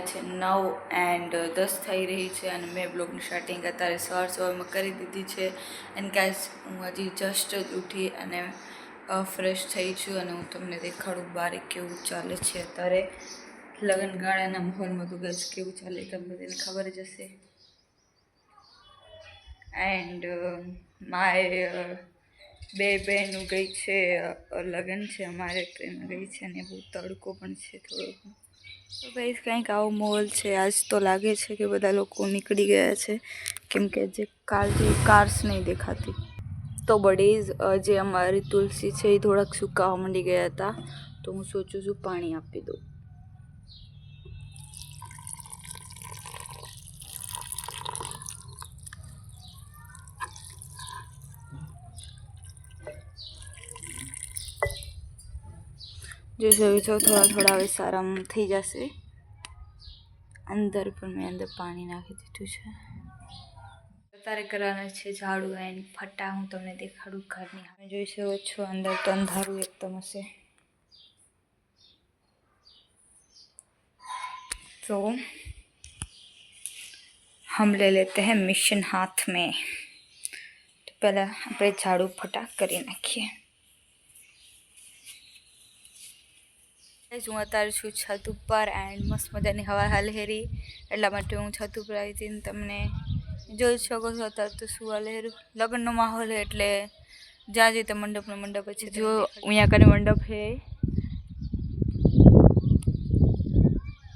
છે 9 એન્ડ 10 થઈ રહી છે અને મેં બ્લોગની સ્ટાર્ટિંગ અત્યારે સવારમાં કરી દીધી છે. એન્ડ ગાઈઝ હું હજી જસ્ટ જ ઉઠી અને ફ્રેશ થઈ છું અને હું તમને દેખાડું બહાર કેવું ચાલે છે અત્યારે લગ્ન ગાળાના માહોલમાં. તો ગાઈઝ કેવું ચાલે તમને બધાને ખબર જ હશે. એન્ડ મારે બે બહેનો ગઈ છે લગ્ન છે અમારે, તો એમાં ગઈ છે અને બહુ તડકો પણ છે થોડોક. તો ગાઈઝ કંઈક આવો માહોલ છે. આજ તો લાગે છે કે બધા લોકો નીકળી ગયા છે, કેમ કે જે કાર્સ નહીં દેખાતી. તો બડીઝ જે અમારી તુલસી છે એ થોડાક સુકાવા માંડી ગયા હતા, તો હું સોચું છું પાણી આપી દઉં. જો છો થોડા હવે સારા થઈ જશે. અંદર પણ મેં અંદર પાણી નાખી દીધું છે. અત્યારે કરવાના છે ઝાડુ એન્ડ ફટા. હું તમને દેખાડું ઘરની. તમે જોઈ શકો છો અંદર તો અંધારું એકદમ હશે. तो हम ले लेते हैं मिशन हाथ में. तो पहले આપણે ઝાડુ ફટા કરી નાખીએ. હું અત્યારે છું છત ઉપર એન્ડ મસ્ત મજાની હવા હાલેરી, એટલા માટે હું છત ઉપર આવી હતી. તમને જોઈ શકો છો અત્યારે તો શું હાલેરું લગ્નનો માહોલ છે, એટલે જ્યાં જઈએ તો મંડપ છે. જો અહીંયા કને મંડપ છે.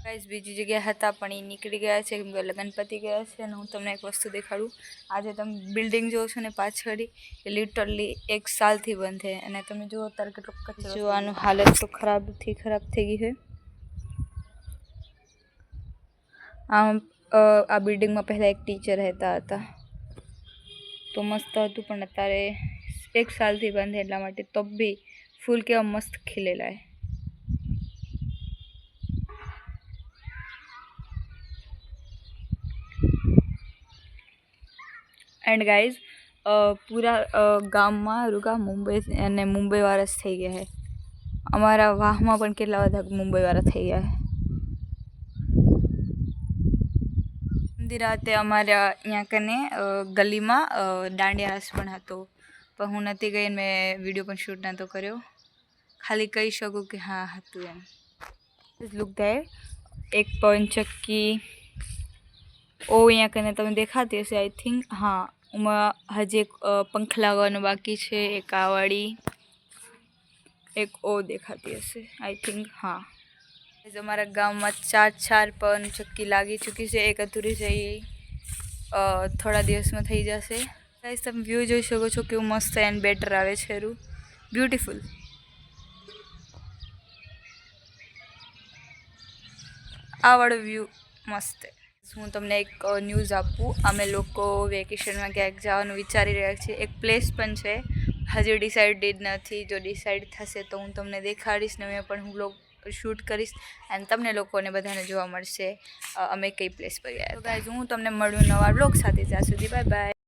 ગાઈઝ બીજી જગ્યાએ હતા પણ એ નીકળી ગયા છે કેમ કે લગ્ન પતી ગયા છે. અને હું તમને એક વસ્તુ દેખાડું. આજે તમે બિલ્ડિંગ જોવો છો ને પાછળ, એ લિટરલી 1 સાલથી બંધ છે. અને તમે જુઓ અત્યારે કેટલો કચરો. જોવાનું હાલત તો ખરાબ થઈ ગઈ છે. આ બિલ્ડિંગમાં પહેલાં એક ટીચર રહેતા હતા, તો મસ્ત હતું, પણ અત્યારે 1 સાલથી બંધ છે. એટલા માટે તો બી ફૂલ કેવા મસ્ત ખીલેલા છે. એન્ડ ગાઈઝ પૂરા ગામમાં રૂગા મુંબઈવાળા જ થઈ ગયા છે. અમારા વાહમાં પણ કેટલા બધા મુંબઈવાળા થઈ ગયા છે. રાતે અમારા અહીંયા કને ગલીમાં દાંડિયા રાસ પણ હતો, પણ હું નથી ગઈ. મેં વિડીયો પણ શૂટ નહોતો કર્યો. ખાલી કહી શકું કે હા હતું એમ. લુક થાય એક પવનચક્કી અહીંયા કને તમે દેખાતી હશે આઈ થિંક. હા, એમાં હજી એક પંખ લાગવાનું બાકી છે. એક આ વાળી, એક દેખાતી હશે આઈ થિંક. હા, અમારા ગામમાં 4 પવનચક્કી લાગી ચૂકી છે. એક અધૂરી છે, થોડા દિવસમાં થઈ જશે. ગાઈસ તમે વ્યૂ જોઈ શકો છો કેવું મસ્ત એન્ડ બેટર આવે છે. બ્યુટીફુલ. આ વાળો વ્યૂ મસ્ત. હું તમને એક ન્યૂઝ આપું. અમે લોકો વેકેશનમાં ક્યાંક જવાનું વિચારી રહ્યા છીએ. એક પ્લેસ પણ છે, હજી ડિસાઇડેડ નથી. જો ડિસાઇડ થશે તો હું તમને દેખાડીશ ને મેં પણ હું બ્લોગ શૂટ કરીશ અને તમને લોકોને બધાને જોવા મળશે અમે કઈ પ્લેસ પર ગયા. તો ગાઈઝ હું તમને મળું નવા બ્લોગ સાથે. ત્યાં સુધી બાય બાય.